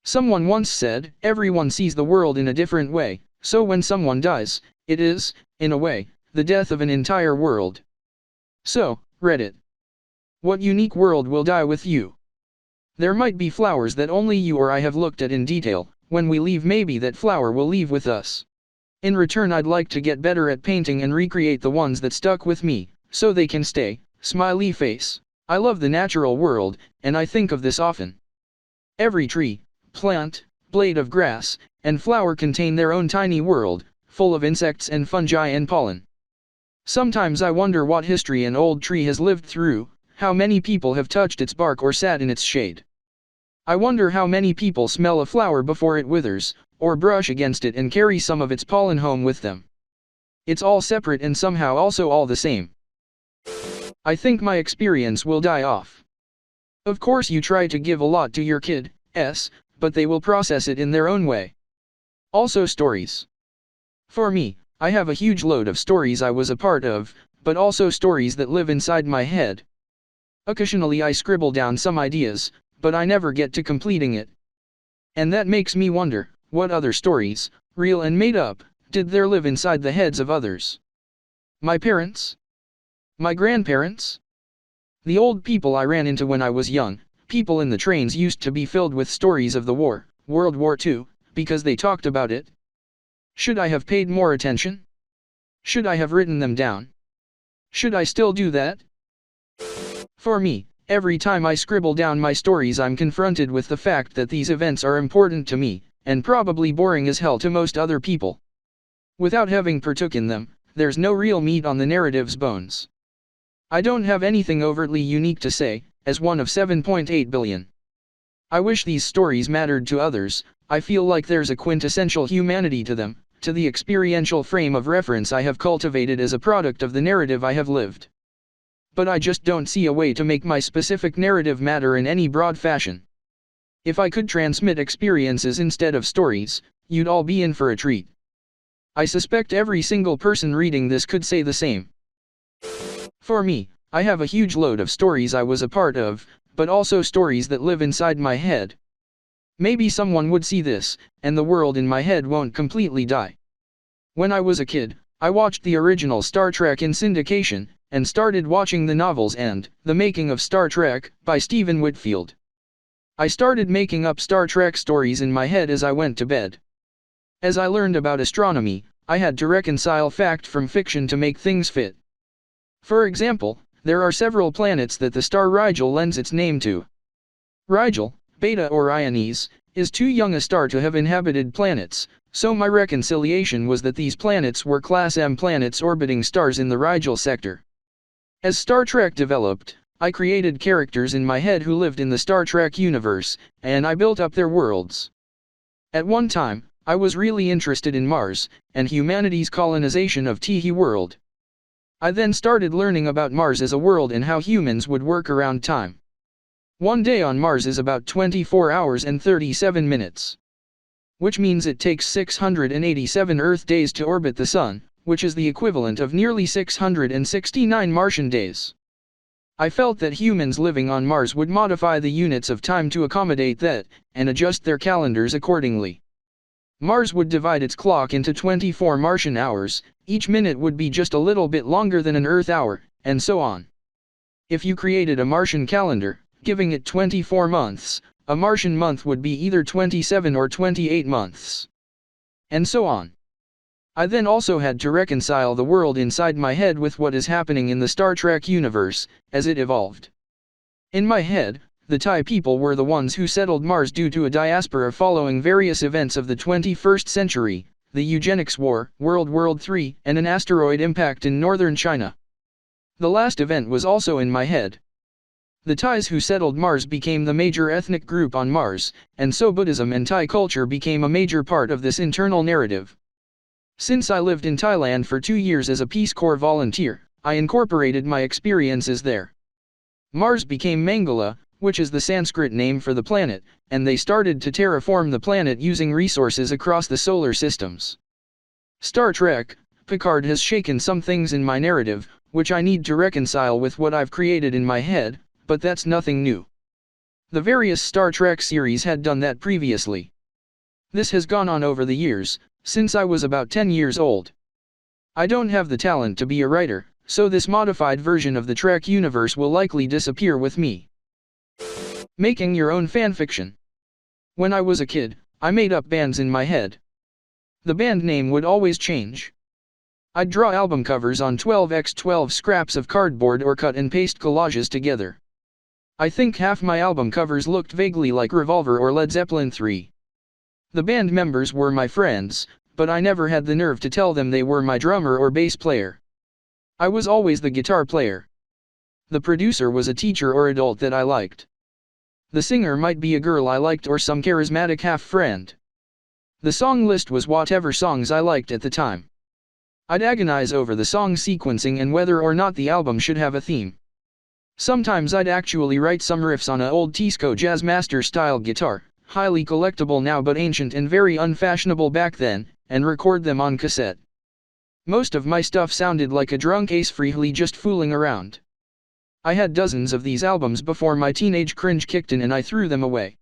Someone once said, everyone sees the world in a different way, so when someone dies, it is, in a way, the death of an entire world. So, Reddit. What unique world will die with you? There might be flowers that only you or I have looked at in detail. When we leave, maybe that flower will leave with us. In return, I'd like to get better at painting and recreate the ones that stuck with me, so they can stay. Smiley face. I love the natural world, and I think of this often. Every tree, plant, blade of grass, and flower contain their own tiny world, full of insects and fungi and pollen. Sometimes I wonder what history an old tree has lived through, how many people have touched its bark or sat in its shade. I wonder how many people smell a flower before it withers, or brush against it and carry some of its pollen home with them. It's all separate and somehow also all the same. I think my experience will die off. Of course, you try to give a lot to your kids, but they will process it in their own way. Also, stories. For me, I have a huge load of stories I was a part of, but also stories that live inside my head. Occasionally I scribble down some ideas, but I never get to completing it. And that makes me wonder, what other stories, real and made up, did there live inside the heads of others? My parents? My grandparents? The old people I ran into when I was young. People in the trains used to be filled with stories of the war, World War II, because they talked about it. Should I have paid more attention? Should I have written them down? Should I still do that? For me, every time I scribble down my stories, I'm confronted with the fact that these events are important to me, and probably boring as hell to most other people. Without having partook in them, there's no real meat on the narrative's bones. I don't have anything overtly unique to say, as one of 7.8 billion. I wish these stories mattered to others. I feel like there's a quintessential humanity to them, to the experiential frame of reference I have cultivated as a product of the narrative I have lived. But I just don't see a way to make my specific narrative matter in any broad fashion. If I could transmit experiences instead of stories, you'd all be in for a treat. I suspect every single person reading this could say the same. For me, I have a huge load of stories I was a part of, but also stories that live inside my head. Maybe someone would see this, and the world in my head won't completely die. When I was a kid, I watched the original Star Trek in syndication, and started watching the novels and The Making of Star Trek by Stephen Whitfield. I started making up Star Trek stories in my head as I went to bed. As I learned about astronomy, I had to reconcile fact from fiction to make things fit. For example, there are several planets that the star Rigel lends its name to. Rigel, Beta Orionis, is too young a star to have inhabited planets, so my reconciliation was that these planets were Class M planets orbiting stars in the Rigel sector. As Star Trek developed, I created characters in my head who lived in the Star Trek universe, and I built up their worlds. At one time, I was really interested in Mars, and humanity's colonization of Tehe world. I then started learning about Mars as a world and how humans would work around time. One day on Mars is about 24 hours and 37 minutes. Which means it takes 687 Earth days to orbit the Sun, which is the equivalent of nearly 669 Martian days. I felt that humans living on Mars would modify the units of time to accommodate that, and adjust their calendars accordingly. Mars would divide its clock into 24 Martian hours, each minute would be just a little bit longer than an Earth hour, and so on. If you created a Martian calendar, giving it 24 months, a Martian month would be either 27 or 28 months. And so on. I then also had to reconcile the world inside my head with what is happening in the Star Trek universe, as it evolved. In my head, the Thai people were the ones who settled Mars due to a diaspora following various events of the 21st century, the Eugenics War, World War III, and an asteroid impact in northern China. The last event was also in my head. The Thais who settled Mars became the major ethnic group on Mars, and so Buddhism and Thai culture became a major part of this internal narrative. Since I lived in Thailand for 2 years as a Peace Corps volunteer, I incorporated my experiences there. Mars became Mangala, which is the Sanskrit name for the planet, and they started to terraform the planet using resources across the solar systems. Star Trek, Picard has shaken some things in my narrative, which I need to reconcile with what I've created in my head, but that's nothing new. The various Star Trek series had done that previously. This has gone on over the years, since I was about 10 years old. I don't have the talent to be a writer, so this modified version of the Trek universe will likely disappear with me. Making your own fanfiction. When I was a kid, I made up bands in my head. The band name would always change. I'd draw album covers on 12x12 scraps of cardboard or cut and paste collages together. I think half my album covers looked vaguely like Revolver or Led Zeppelin 3. The band members were my friends, but I never had the nerve to tell them they were my drummer or bass player. I was always the guitar player. The producer was a teacher or adult that I liked. The singer might be a girl I liked or some charismatic half-friend. The song list was whatever songs I liked at the time. I'd agonize over the song sequencing and whether or not the album should have a theme. Sometimes I'd actually write some riffs on an old Tisco Jazzmaster style guitar, highly collectible now but ancient and very unfashionable back then, and record them on cassette. Most of my stuff sounded like a drunk Ace Frehley just fooling around. I had dozens of these albums before my teenage cringe kicked in and I threw them away.